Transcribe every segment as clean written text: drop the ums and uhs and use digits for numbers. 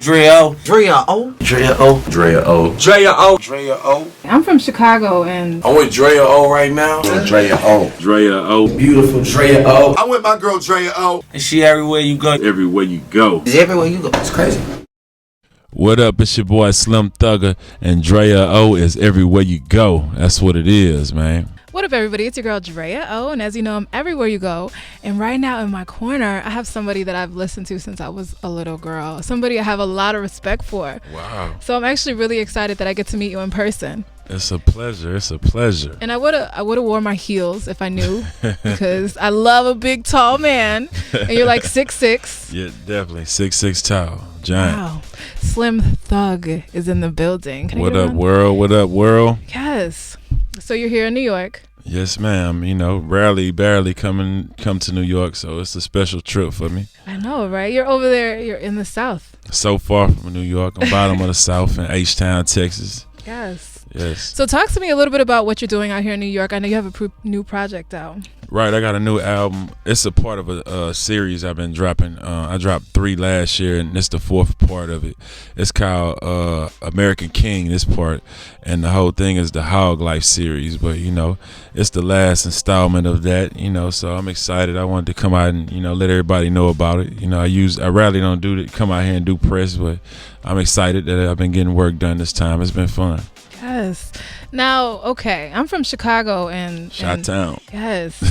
Drea O. Drea O. Drea O. Drea O. Drea O. Drea O. I'm from Chicago and I'm with Drea O right now. Drea O. Drea O. Beautiful Drea O. I'm with my girl Drea O. And she everywhere you go. Everywhere you go. It's everywhere you go. It's crazy. What up? It's your boy Slim Thugger, and Drea O is everywhere you go. That's what it is, man. what up, everybody? It's your girl Drea O, and as you know, I'm everywhere you go. And right now in my corner, I have somebody that I've listened to since I was a little girl. Somebody I have a lot of respect for. Wow. So I'm actually really excited that I get to meet you in person. It's a pleasure. It's a pleasure. And I would have wore my heels if I knew, because I love a big tall man. And you're like 6'6". Yeah, definitely 6'6" tall, giant. Wow. Slim Thug is in the building. Can I What get up, one? world? What up, world? Yes. So you're here in New York. Yes, ma'am. You know, barely come to New York, so it's a special trip for me. I know, right? You're over there. You're in the South. So far from New York, I'm bottom of the South in H-Town, Texas. Yes. Yes. So talk to me a little bit about what you're doing out here in New York. I know you have a new project out. Right, I got a new album. It's a part of a series I've been dropping. I dropped 3 last year, and this the 4th part of it. It's called American King, this part, and the whole thing is the Hog Life series. But, you know, it's the last installment of that, you know, so I'm excited. I wanted to come out and, you know, let everybody know about it. You know, I rarely don't come out here and do press, but I'm excited that I've been getting work done this time. It's been fun. Yes. Now, okay, I'm from Chicago and Chi-Town. Yes.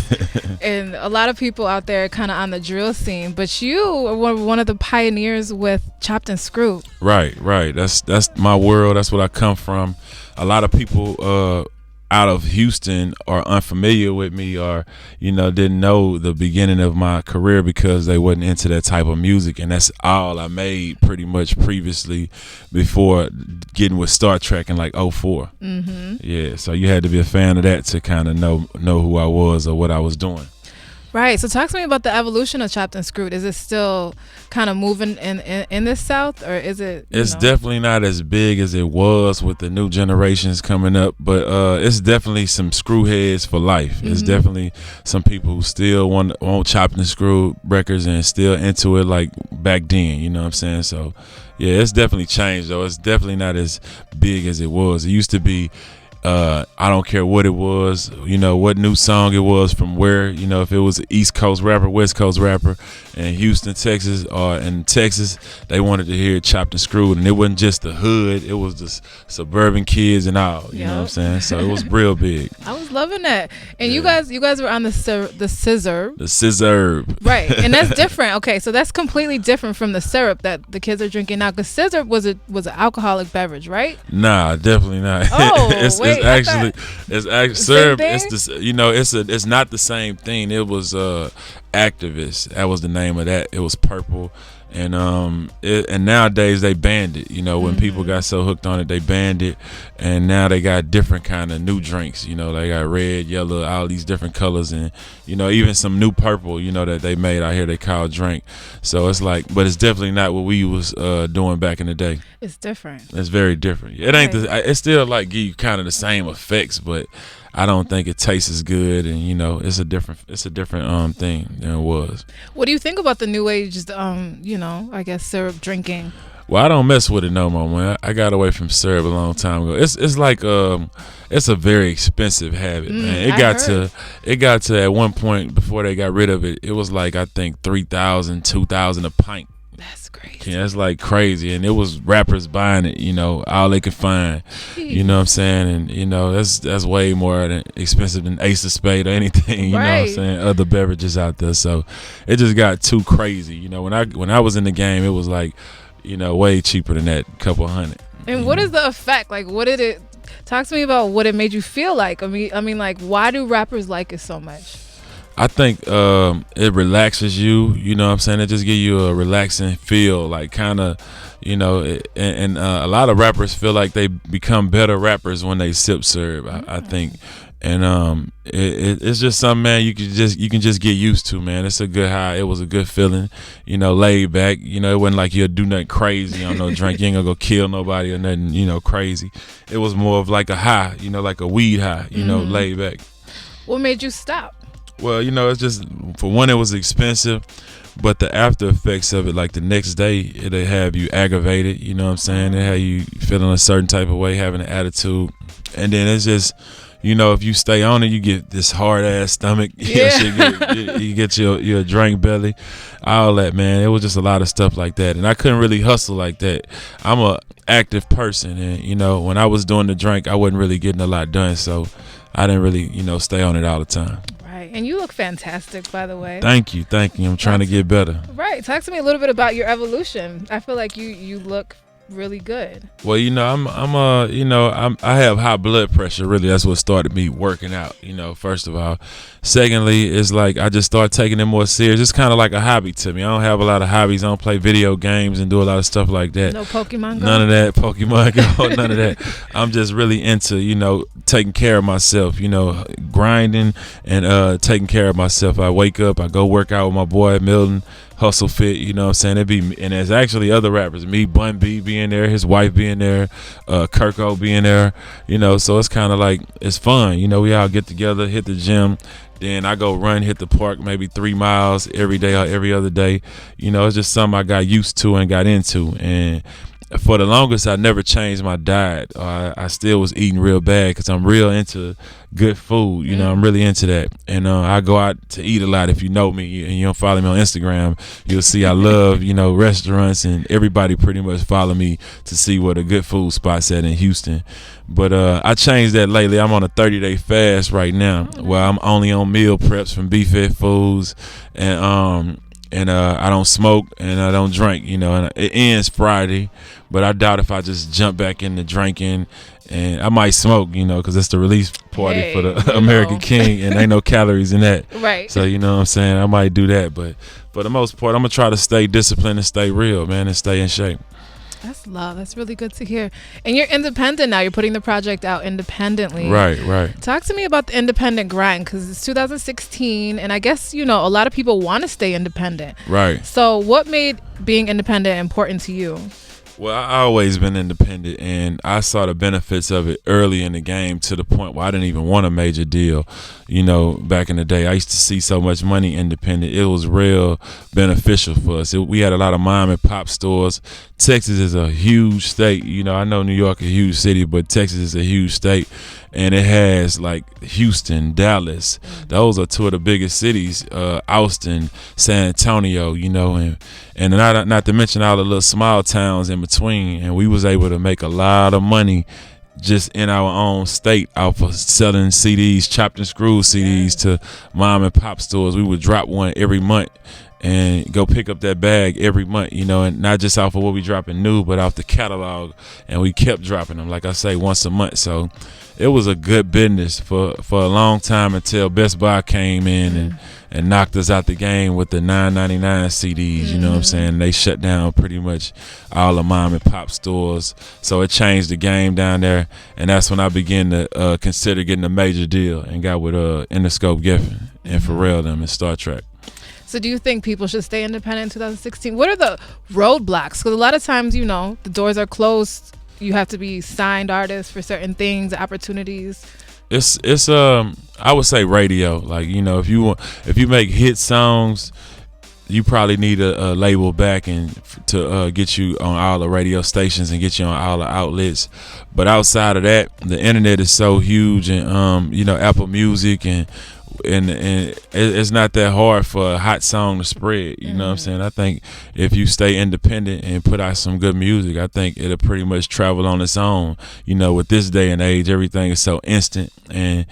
And a lot of people out there kind of on the drill scene, but you are one of the pioneers with Chopped and Screwed. Right. That's my world. That's what I come from. A lot of people out of Houston are unfamiliar with me, or, you know, didn't know the beginning of my career because they wasn't into that type of music, and that's all I made pretty much previously before getting with Star Trek in like 04. Mm-hmm. Yeah, so you had to be a fan of that to kind of know who I was or what I was doing. Right. So talk to me about the evolution of Chopped and Screwed. Is it still kind of moving in the South, or is it? It's definitely not as big as it was with the new generations coming up, but it's definitely some screwheads for life. Mm-hmm. It's definitely some people who still want Chopped and Screwed records and still into it like back then. You know what I'm saying? So yeah, it's definitely changed though. It's definitely not as big as it was. It used to be. I don't care what it was, you know, what new song it was from where, you know, if it was an East Coast rapper, West Coast rapper in Houston, Texas, or in Texas, they wanted to hear Chopped and Screwed. And it wasn't just the hood, it was the suburban kids and all, you know what I'm saying? So it was real big. I was loving that. And yeah. you guys were on the scissor. The scissor. Right. And that's different. Okay, so that's completely different from the syrup that the kids are drinking now, because scissor was an alcoholic beverage, right? Nah, definitely not. Oh, it's actually syrup. It's not the same thing. It was activist. That was the name of that. It was purple, and and nowadays they banned it. You know, when people got so hooked on it, they banned it, and now they got different kind of new drinks. You know, they got red, yellow, all these different colors, and you know, even some new purple. You know, that they made out here. They call drink. So it's like, but it's definitely not what we was doing back in the day. It's different. It's very different. It ain't. It's still like give you kind of the same effects, but I don't think it tastes as good, and you know, it's a different thing than it was. What do you think about the new age, you know, I guess syrup drinking? Well, I don't mess with it no more, man. I got away from syrup a long time ago. It's like it's a very expensive habit, man. It got to at one point before they got rid of it. It was like I think $3,000, $2,000 a pint. That's crazy. Yeah, it's like crazy, and it was rappers buying it, you know, all they could find. You know what I'm saying? And you know, that's way more expensive than Ace of Spade or anything. You know what I'm saying? Other beverages out there, so it just got too crazy. You know, when I was in the game, it was like, you know, way cheaper than that, couple $100. And what is the effect? Like, what did it? Talk to me about what it made you feel like. I mean, like, why do rappers like it so much? I think it relaxes you, you know what I'm saying? It just gives you a relaxing feel, like kind of, you know, and a lot of rappers feel like they become better rappers when they sip syrup, I think. And it's just something, man, you can just get used to, man. It's a good high. It was a good feeling, you know, laid back. You know, it wasn't like you'll do nothing crazy on no drink. You ain't gonna go kill nobody or nothing, you know, crazy. It was more of like a high, you know, like a weed high, you know, laid back. What made you stop? Well, it's just, for one, it was expensive, but the after effects of it, like the next day, it'll have you aggravated. You know what I'm saying? It have you feeling a certain type of way, having an attitude, and then it's just, if you stay on it, you get this hard ass stomach. Yeah. You get your drink belly, all that, man. It was just a lot of stuff like that, and I couldn't really hustle like that. I'm a active person, and when I was doing the drink, I wasn't really getting a lot done, so I didn't really stay on it all the time. Right, and you look fantastic, by the way. Thank you. I'm trying to get better. Right, talk to me a little bit about your evolution. I feel like you look really good. Well, I have high blood pressure. Really, that's what started me working out. First of all. Secondly, it's like I just started taking it more serious. It's kind of like a hobby to me. I don't have a lot of hobbies. I don't play video games and do a lot of stuff like that. No Pokemon Go? None of that. Pokemon Go. None of that. I'm just really into taking care of myself. Grinding and taking care of myself. I wake up. I go work out with my boy Milton. Hustle Fit, what I'm saying? And there's actually other rappers, me, Bun B being there, his wife being there, Kirko being there, so it's kind of like, it's fun, we all get together, hit the gym, then I go run, hit the park, maybe 3 miles every day or every other day. It's just something I got used to and got into, and for the longest, I never changed my diet. I still was eating real bad because I'm real into good food. I'm really into that. And I go out to eat a lot. If you know me and you don't follow me on Instagram, you'll see I love, restaurants, and everybody pretty much follow me to see where the good food spots at in Houston. But I changed that lately. I'm on a 30-day fast right now where I'm only on meal preps from BFit Foods, and I don't smoke and I don't drink, and it ends Friday, but I doubt if I just jump back into drinking, and I might smoke, because it's the release party for the American King, and ain't no calories in that. Right. So, what I'm saying? I might do that, but for the most part, I'm going to try to stay disciplined and stay real, man, and stay in shape. That's love. That's really good to hear. And you're independent now. You're putting the project out independently. Right. Talk to me about the independent grind, because it's 2016, and I guess, a lot of people want to stay independent. Right. So what made being independent important to you? Well, I always been independent, and I saw the benefits of it early in the game to the point where I didn't even want a major deal. Back in the day, I used to see so much money independent. It was real beneficial for us. We had a lot of mom and pop stores. Texas is a huge state. I know New York is a huge city, but Texas is a huge state, and it has like Houston, Dallas. Those are two of the biggest cities. Austin, San Antonio, and not to mention all the little small towns in between. And we was able to make a lot of money just in our own state off of selling CDs, chopped and screwed CDs to mom and pop stores. We would drop one every month and go pick up that bag every month, and not just off of what we dropping new, but off the catalog. And we kept dropping them, like I say, once a month. So it was a good business for a long time until Best Buy came in and knocked us out the game with the $9.99 CDs. You know what I'm saying? They shut down pretty much all the mom and pop stores. So it changed the game down there, and that's when I began to consider getting a major deal and got with Interscope Geffen and Pharrell them and Star Trek. So do you think people should stay independent in 2016? What are the roadblocks? Because a lot of times, the doors are closed. You have to be signed artists for certain things, opportunities. It's I would say radio. Like, if you make hit songs, you probably need a label backing to get you on all the radio stations and get you on all the outlets. But outside of that, the internet is so huge, and Apple Music and it's not that hard for a hot song to spread. You know what I'm saying? I think if you stay independent and put out some good music, I think it'll pretty much travel on its own. With this day and age, everything is so instant, and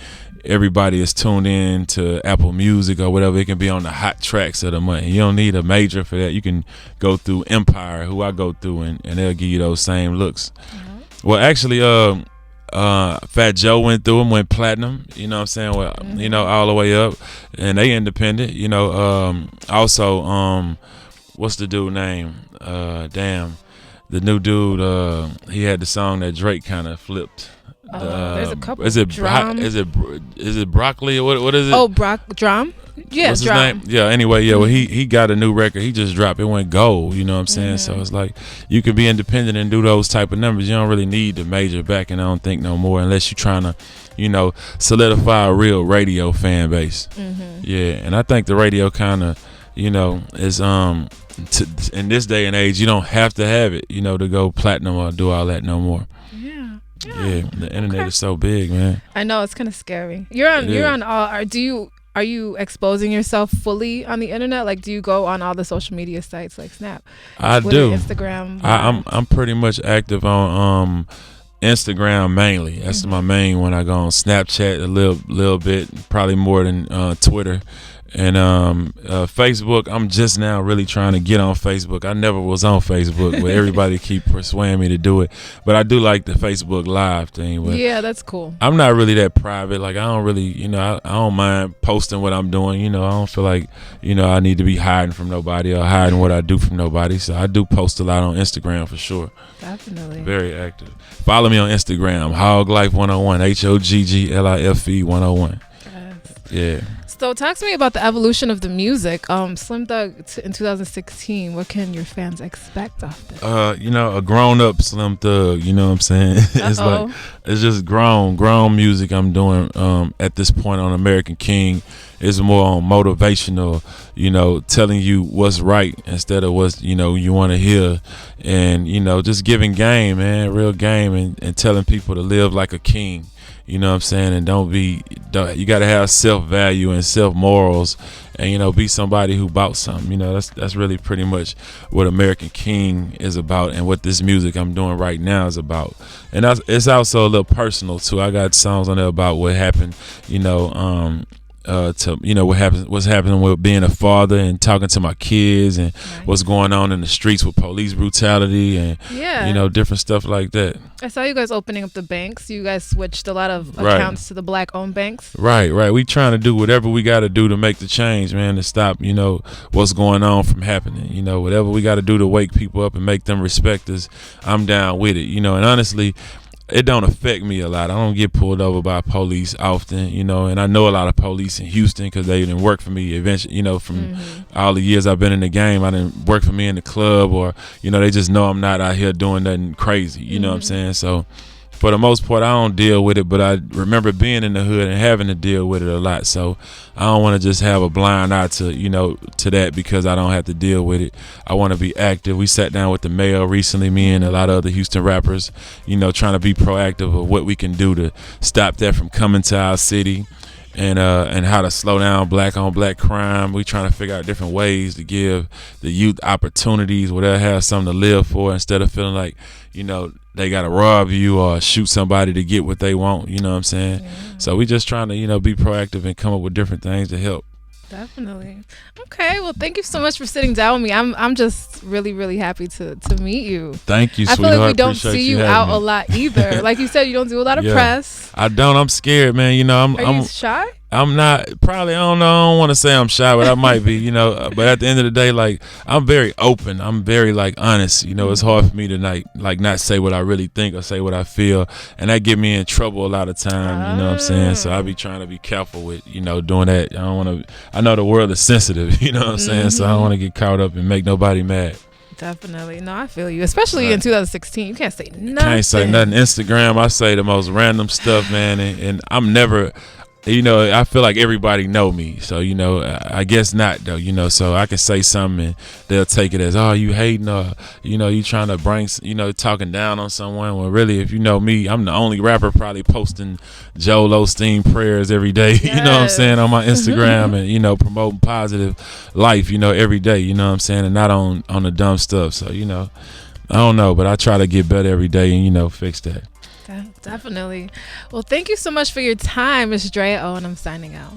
everybody is tuned in to Apple Music or whatever. It can be on the hot tracks of the month. You don't need a major for that. You can go through Empire, who I go through, and they'll give you those same looks. Well, actually, Fat Joe went through them, went platinum, what I'm saying? Well, all the way up, and they independent, also, what's the dude name? The new dude, he had the song that Drake kind of flipped. There's a couple. Is it Drum? is it broccoli or what is it? Oh, Drum? Yeah, what's his drop. name? Yeah. Anyway, yeah. Well, he got a new record. He just dropped. It went gold. You know what I'm saying? So it's like you can be independent and do those type of numbers. You don't really need the major backing. I don't think no more, unless you're trying to, solidify a real radio fan base. Yeah, and I think the radio kind of, is in this day and age, you don't have to have it, to go platinum or do all that no more. Yeah, the internet is so big, man. I know, it's kind of scary. You're on all. Are you exposing yourself fully on the internet? Like, do you go on all the social media sites like Snap? I Twitter, do. Instagram. I'm pretty much active on Instagram mainly. That's my main one. I go on Snapchat a little bit, probably more than Twitter. And Facebook, I'm just now really trying to get on Facebook. I never was on Facebook, but everybody keep persuading me to do it. But I do like the Facebook Live thing. But yeah, that's cool. I'm not really that private. Like, I don't really, I don't mind posting what I'm doing. I don't feel like, I need to be hiding from nobody or hiding what I do from nobody. So I do post a lot on Instagram for sure. Definitely. Very active. Follow me on Instagram, HogLife101, HOGGLIFE101. Yeah. So talk to me about the evolution of the music. Slim Thug in 2016. What can your fans expect off this? A grown up Slim Thug. You know what I'm saying? It's just grown music I'm doing. At this point on American King, it's more on motivational. Telling you what's right instead of what's you want to hear, and just giving game, man, real game, and telling people to live like a king. You know what I'm saying? And you got to have self-value and self-morals, and, be somebody who bought something. That's really pretty much what American King is about, and what this music I'm doing right now is about. And it's also a little personal, too. I got songs on there about what happened, what's happening with being a father and talking to my kids, and what's going on in the streets with police brutality and different stuff like that. I saw you guys opening up the banks. You guys switched a lot of accounts to the black-owned banks. Right. We trying to do whatever we got to do to make the change, man, to stop what's going on from happening. Whatever we got to do to wake people up and make them respect us, I'm down with it. And honestly, it don't affect me a lot. I don't get pulled over by police often, and I know a lot of police in Houston because they didn't work for me eventually, from all the years I've been in the game. I didn't work for me in the club, or, they just know I'm not out here doing nothing crazy, you know what I'm saying? So for the most part, I don't deal with it, but I remember being in the hood and having to deal with it a lot. So I don't want to just have a blind eye to, to that because I don't have to deal with it. I want to be active. We sat down with the mayor recently, me and a lot of other Houston rappers, trying to be proactive of what we can do to stop that from coming to our city. And how to slow down black on black crime. We trying to figure out different ways to give the youth opportunities where they'll have something to live for, instead of feeling like, they got to rob you or shoot somebody to get what they want. You know what I'm saying? Yeah. So we just trying to, be proactive and come up with different things to help. Definitely. Okay. Well, thank you so much for sitting down with me. I'm just really, really happy to meet you. Thank you, I sweetheart. feel like we don't Appreciate see you out a lot either. Like you said, you don't do a lot of press. I don't. I'm scared, man. Are you shy? I'm not, probably, I don't know, I don't want to say I'm shy, but I might be, but at the end of the day, like, I'm very open, I'm very, like, honest, it's hard for me to, not say what I really think or say what I feel, and that get me in trouble a lot of time, you know what I'm saying? So I be trying to be careful with, doing that. I don't want to, I know the world is sensitive, you know what I'm saying? So I don't want to get caught up and make nobody mad. Definitely. No, I feel you. Especially in 2016. You can't say nothing. Can't say nothing. Instagram, I say the most random stuff, man, and I'm never... I feel like everybody know me, so I guess not though. So I can say something and they'll take it as, oh, you hating, or you trying to bring, talking down on someone. Well, really, if you know me, I'm the only rapper probably posting Joel Osteen prayers every day. Yes. You know what I'm saying, on my Instagram, and promoting positive life, every day. You know what I'm saying, and not on the dumb stuff. So I don't know, but I try to get better every day and fix that. Definitely. Well, thank you so much for your time, Ms. Drea O, and I'm signing out.